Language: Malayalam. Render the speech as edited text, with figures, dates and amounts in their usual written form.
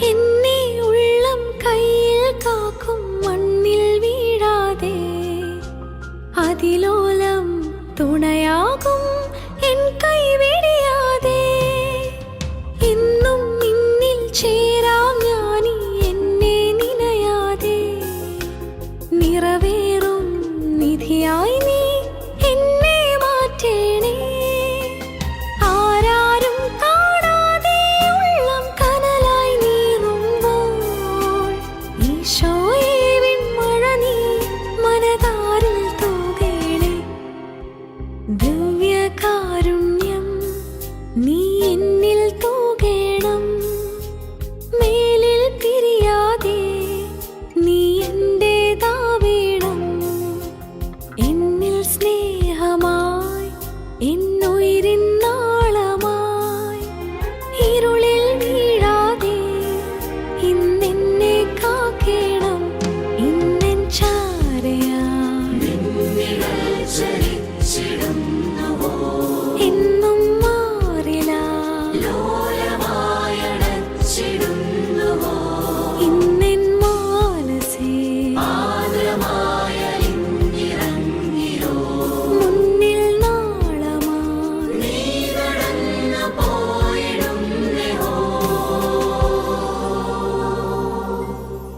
എന്നെ ഉള്ളം കയ്യിൽ കാക്കും മണ്ണിൽ വീഴാതെ അതിലോലം തുണയാകും എൻ കൈ വെടിയാതെ എന്നും നിന്നിൽ ചേരാം ഞാനീ എന്നെ നിനയാതെ നിറവേറും നിധിയായി നീ എന്നെ മാറ്റേണേ ആരാരും കാണാതെ ഉള്ളം കനലായി നീറുമ്പോൾ ഈശോയെ വിൺമഴ നീ മനതാരിൽ തൂകേണേ ദിവ്യകാരുണ്യം നീ എന്നിൽ തൂകേണം മേലിൽ പിരിയാതെ നീ എന്റേതാവേണം എന്നിൽ സ്നേഹമായി എന്നുയിരിൻ നാളമായി ഇരുളിൽ വീഴാതെ ഇന്നെന്നെ കാക്കേണം ഇന്നെൻ ചാരയായി എന്നും മാറില്ല ഇന്ന്